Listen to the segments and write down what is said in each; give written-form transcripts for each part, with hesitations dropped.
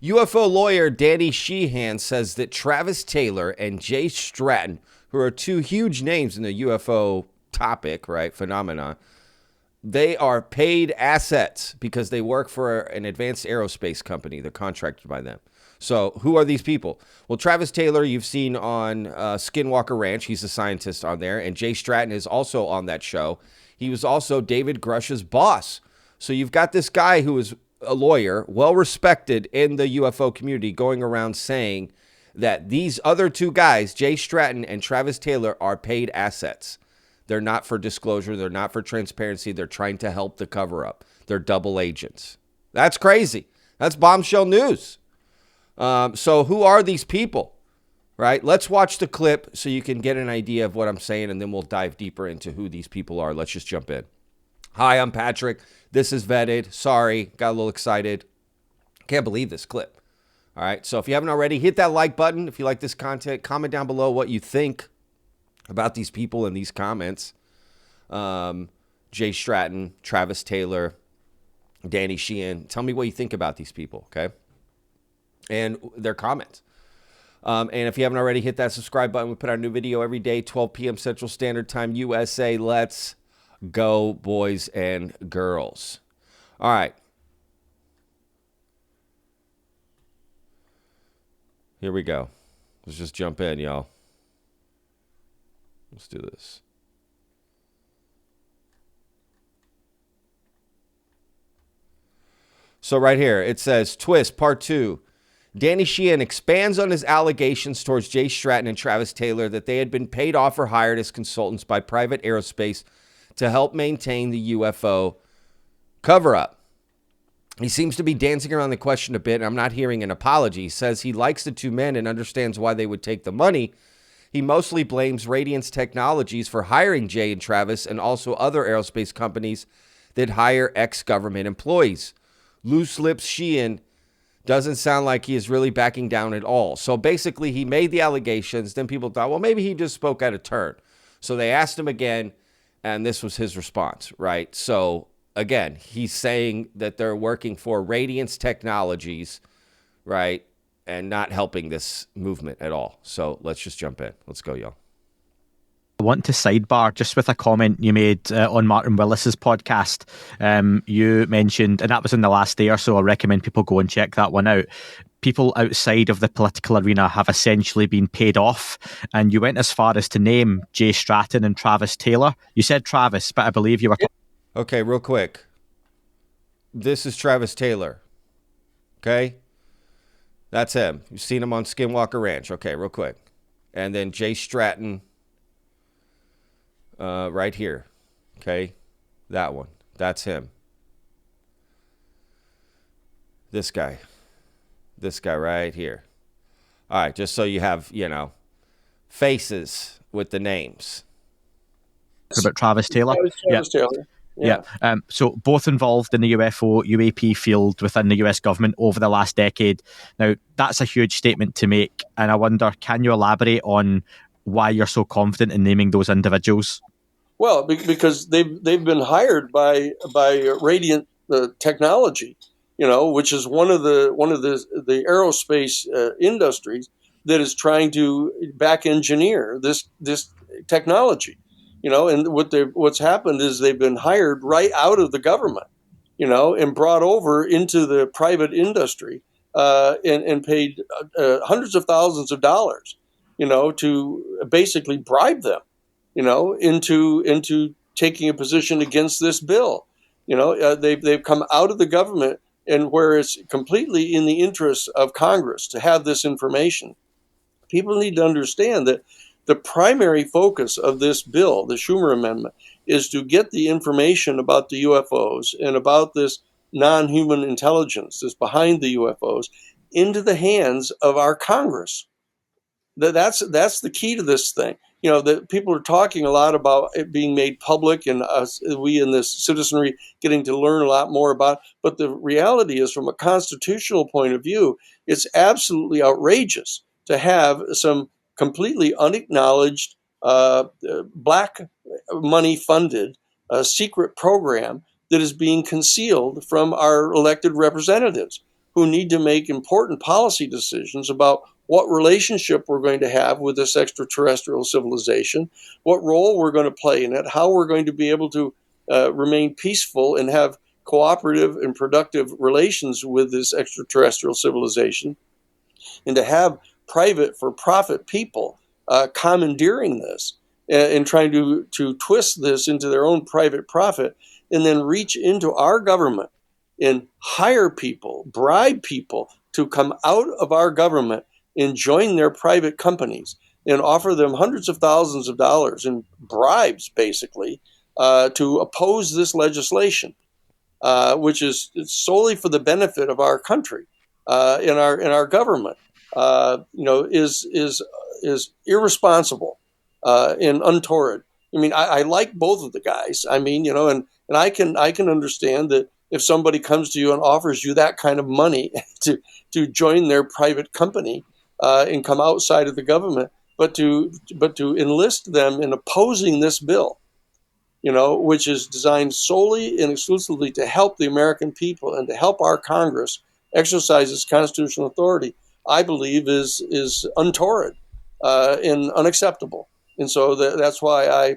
UFO lawyer Danny Sheehan says that Travis Taylor and Jay Stratton, who are two huge names in the UFO topic, right, phenomenon, they are paid assets because they work for an advanced aerospace company. They're contracted by them. So who are these people? Well, Travis Taylor, you've seen on Skinwalker Ranch. He's a scientist on there. And Jay Stratton is also on that show. He was also David Grush's boss. So you've got this guy who is a lawyer, well-respected in the UFO community, going around saying that these other two guys, Jay Stratton and Travis Taylor, are paid assets. They're not for disclosure. They're not for transparency. They're trying to help the cover-up. They're double agents. That's crazy. That's bombshell news. So who are these people, right? Let's watch the clip so you can get an idea of what I'm saying, and then we'll dive deeper into who these people are. Let's just jump in. Hi, I'm Patrick. This is Vetted. Sorry, got a little excited. Can't believe this clip. All right, so if you haven't already, hit that like button. If you like this content, comment down below what you think about these people in these comments. Jay Stratton, Travis Taylor, Danny Sheehan. Tell me what you think about these people, okay? And their comments. And if you haven't already, hit that subscribe button. We put out a new video every day, 12 p.m. Central Standard Time, USA. Let's go, boys and girls. All right. Here we go. Let's just jump in, y'all. Let's do this. So right here, it says, Twist, Part 2. Danny Sheehan expands on his allegations towards Jay Stratton and Travis Taylor that they had been paid off or hired as consultants by private aerospace to help maintain the UFO cover-up. He seems to be dancing around the question a bit, and I'm not hearing an apology. He says he likes the two men and understands why they would take the money. He mostly blames Radiance Technologies for hiring Jay and Travis and also other aerospace companies that hire ex-government employees. Loose lips Sheehan doesn't sound like he is really backing down at all. So basically, he made the allegations. Then people thought, well, maybe he just spoke out of turn. So they asked him again, and this was his response, right? So again, he's saying that they're working for Radiance Technologies, right, and not helping this movement at all. So let's just jump in. Let's go, y'all. I want to sidebar just with a comment you made on Martin Willis's podcast. You mentioned, and that was in the last day or so, I recommend people go and check that one out. People outside of the political arena have essentially been paid off, and you went as far as to name Jay Stratton and Travis Taylor. You said Travis, but I believe you were... Okay, real quick. This is Travis Taylor. Okay? That's him. You've seen him on Skinwalker Ranch. Okay, real quick. And then Jay Stratton... right here. Okay. That one. That's him. This guy. This guy right here. All right. Just so you have, faces with the names. About Travis Taylor. Travis Taylor. Yeah. So both involved in the UFO UAP field within the US government over the last decade. Now, that's a huge statement to make. And I wonder, can you elaborate on why you're so confident in naming those individuals? Well, because they've been hired by Radiant Technology, which is one of the aerospace industries that is trying to back engineer this technology, and what's happened is they've been hired right out of the government, and brought over into the private industry, and paid hundreds of thousands of dollars, to basically bribe them, into taking a position against this bill. They've come out of the government, and where it's completely in the interest of Congress to have this information. People need to understand that the primary focus of this bill, the Schumer Amendment, is to get the information about the UFOs and about this non-human intelligence that's behind the UFOs into the hands of our Congress. That's the key to this thing. That people are talking a lot about it being made public, and we in this citizenry getting to learn a lot more about. But the reality is, from a constitutional point of view, it's absolutely outrageous to have some completely unacknowledged, black money funded secret program that is being concealed from our elected representatives, who need to make important policy decisions about what relationship we're going to have with this extraterrestrial civilization, what role we're going to play in it, how we're going to be able to remain peaceful and have cooperative and productive relations with this extraterrestrial civilization, and to have private for profit people commandeering this and trying to twist this into their own private profit, and then reach into our government and hire people, bribe people to come out of our government and join their private companies and offer them hundreds of thousands of dollars in bribes, basically, to oppose this legislation, which is solely for the benefit of our country in our government. Is irresponsible and untoward. I mean, I like both of the guys. I mean, and I can understand that if somebody comes to you and offers you that kind of money to join their private company and come outside of the government, but to enlist them in opposing this bill, which is designed solely and exclusively to help the American people and to help our Congress exercise its constitutional authority, I believe is untoward and unacceptable. And so that's why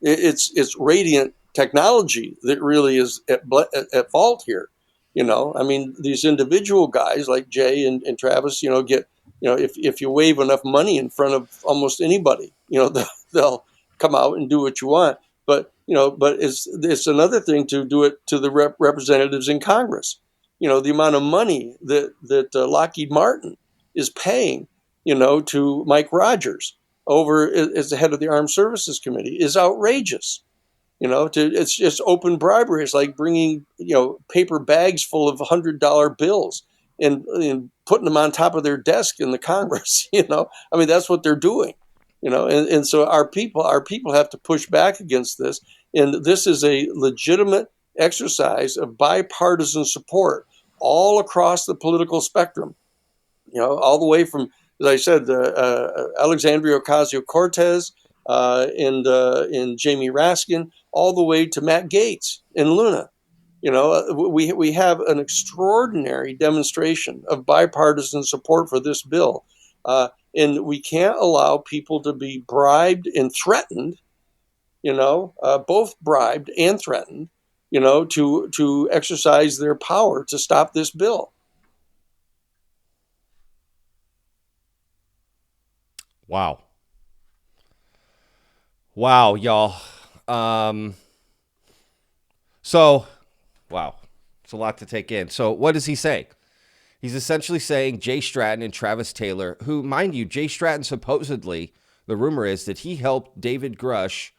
it's Radiant technology that really is at fault here. I mean, these individual guys like Jay and Travis, get, if you wave enough money in front of almost anybody, they'll come out and do what you want. But it's another thing to do it to the representatives in Congress. The amount of money that Lockheed Martin is paying, to Mike Rogers over as the head of the Armed Services Committee is outrageous. It's just open bribery. It's like bringing, paper bags full of $100 bills and putting them on top of their desk in the Congress. I mean, that's what they're doing. And so our people have to push back against this. And this is a legitimate exercise of bipartisan support all across the political spectrum, all the way from, as I said, Alexandria Ocasio-Cortez and Jamie Raskin, all the way to Matt Gaetz and Luna. We have an extraordinary demonstration of bipartisan support for this bill. And we can't allow people to be bribed and threatened, both bribed and threatened, to exercise their power to stop this bill. Wow. Wow, y'all. Wow. It's a lot to take in. So what is he saying? He's essentially saying Jay Stratton and Travis Taylor, who, mind you, Jay Stratton supposedly, the rumor is that he helped David Grush,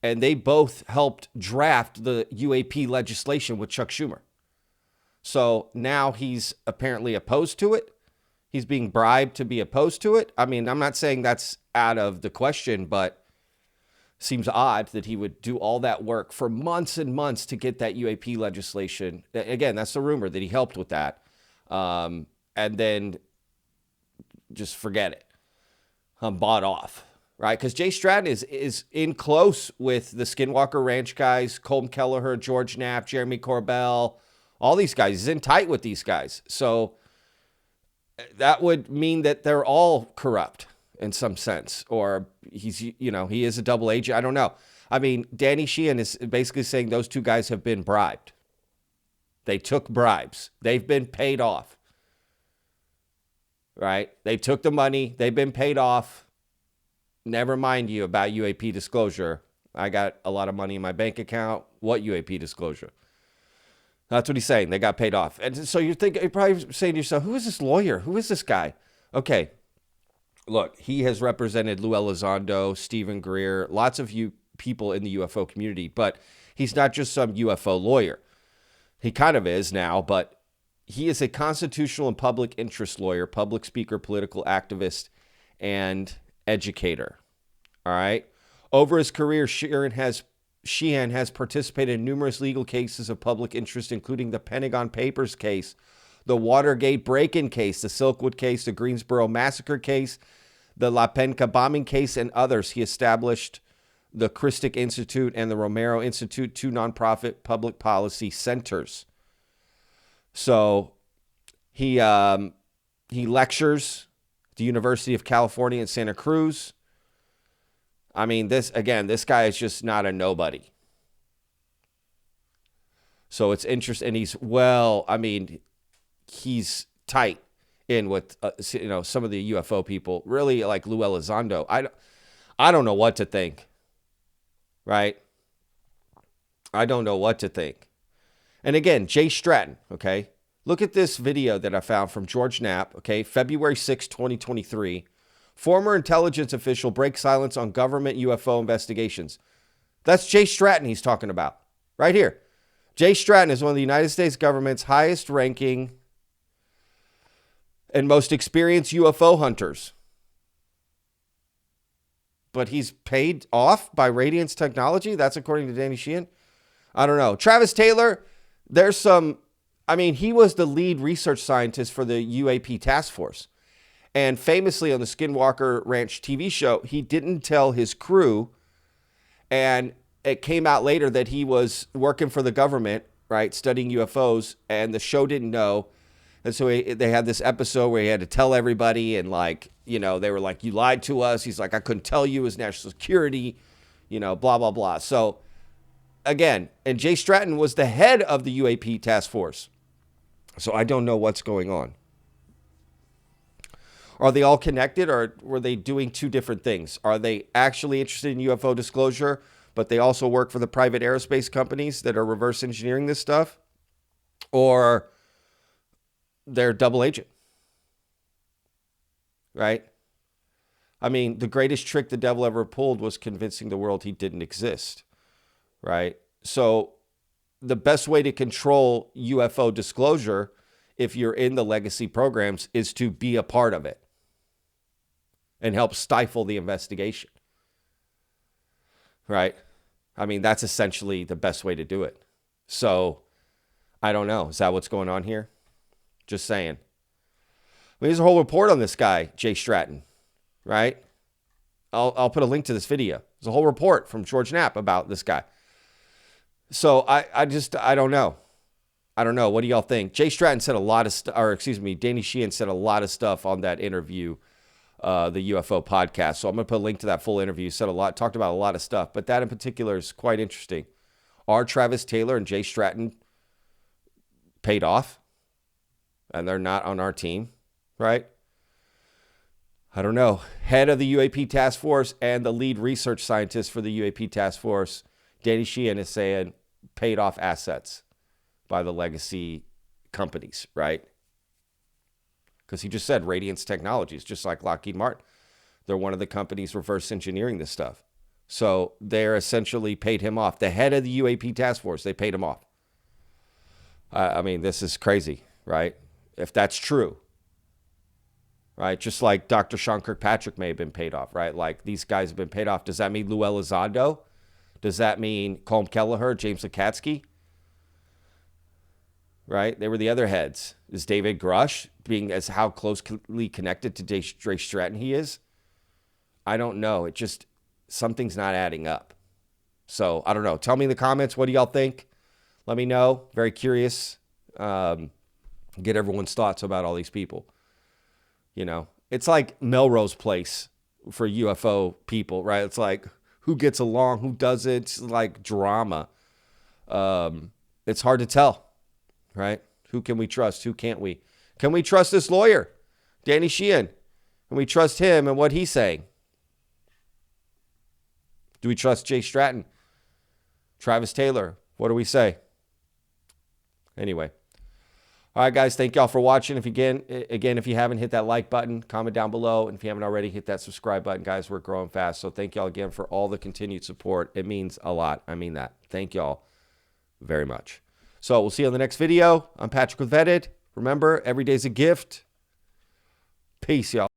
and they both helped draft the UAP legislation with Chuck Schumer. So now he's apparently opposed to it. He's being bribed to be opposed to it. I mean, I'm not saying that's out of the question, but seems odd that he would do all that work for months and months to get that UAP legislation. Again, that's the rumor that he helped with that. And then just forget it. Bought off, right? Because Jay Stratton is in close with the Skinwalker Ranch guys, Colm Kelleher, George Knapp, Jeremy Corbell, all these guys. He's in tight with these guys. So that would mean that they're all corrupt in some sense, or he is a double agent. I don't know. I mean, Danny Sheehan is basically saying those two guys have been bribed. They took bribes. They've been paid off. Right? They took the money. They've been paid off. Never mind you about UAP disclosure. I got a lot of money in my bank account. What UAP disclosure? That's what he's saying. You're paid off. And so you're probably saying to yourself, who is this lawyer? Who is this guy? Okay. Look, he has represented Lou Elizondo, Stephen Greer, lots of you people in the UFO community, but he's not just some UFO lawyer. He kind of is now, but he is a constitutional and public interest lawyer, public speaker, political activist, and educator. All right. Over his career, Sheehan has participated in numerous legal cases of public interest, including the Pentagon Papers case, the Watergate break-in case, the Silkwood case, the Greensboro massacre case, the La Penca bombing case, and others. He established the Christic Institute and the Romero Institute, two nonprofit public policy centers. So he lectures at the University of California in Santa Cruz. I mean, this guy is just not a nobody. So it's interesting. And he's tight in with, some of the UFO people, really like Lou Elizondo. I don't know what to think, right? I don't know what to think. And again, Jay Stratton, okay? Look at this video that I found from George Knapp, okay? February 6, 2023. Former intelligence official breaks silence on government UFO investigations. That's Jay Stratton he's talking about right here. Jay Stratton is one of the United States government's highest ranking and most experienced UFO hunters. But he's paid off by Radiance Technology? That's according to Danny Sheehan? I don't know. Travis Taylor, he was the lead research scientist for the UAP Task Force. And famously on the Skinwalker Ranch TV show, he didn't tell his crew. And it came out later that he was working for the government, right, studying UFOs, and the show didn't know. And so they had this episode where he had to tell everybody, and they were like, you lied to us. He's like, I couldn't tell you. It was national security, blah, blah, blah. So again, and Jay Stratton was the head of the UAP Task Force. So I don't know what's going on. Are they all connected, or were they doing two different things? Are they actually interested in UFO disclosure, but they also work for the private aerospace companies that are reverse engineering this stuff? Or they're double agent, right? The greatest trick the devil ever pulled was convincing the world he didn't exist, right? So the best way to control UFO disclosure, if you're in the legacy programs, is to be a part of it and help stifle the investigation, right? That's essentially the best way to do it. So I don't know. Is that what's going on here? Just saying. There's a whole report on this guy, Jay Stratton, right? I'll put a link to this video. There's a whole report from George Knapp about this guy. So I don't know. I don't know. What do y'all think? Jay Stratton said a lot of Danny Sheehan said a lot of stuff on that interview, the UFO podcast. So I'm going to put a link to that full interview. Talked about a lot of stuff, but that in particular is quite interesting. Are Travis Taylor and Jay Stratton paid off? And they're not on our team, right? I don't know. Head of the UAP Task Force and the lead research scientist for the UAP Task Force, Danny Sheehan, is saying paid off assets by the legacy companies, right? Because he just said Radiance Technologies, just like Lockheed Martin. They're one of the companies reverse engineering this stuff. So they're essentially paid him off. The head of the UAP Task Force, they paid him off. This is crazy, right? If that's true, right? Just like Dr. Sean Kirkpatrick may have been paid off, right? Like these guys have been paid off. Does that mean Lou Elizondo? Does that mean Colm Kelleher, James Lukatsky? Right? They were the other heads. Is David Grush, being as how closely connected to Jay Stratton he is? I don't know. Something's not adding up. So I don't know. Tell me in the comments, what do y'all think? Let me know. Very curious. Get everyone's thoughts about all these people. It's like Melrose Place for UFO people, right? It's like who gets along, who doesn't. It's like drama. It's hard to tell, right? Who can we trust? Who can't we? Can we trust this lawyer, Danny Sheehan? Can we trust him and what he's saying? Do we trust Jay Stratton? Travis Taylor? What do we say? Anyway. All right, guys, thank y'all for watching. If you haven't hit that like button, comment down below. And if you haven't already, hit that subscribe button. Guys, we're growing fast. So thank y'all again for all the continued support. It means a lot. I mean that. Thank y'all very much. So we'll see you on the next video. I'm Patrick with Vetted. Remember, every day's a gift. Peace, y'all.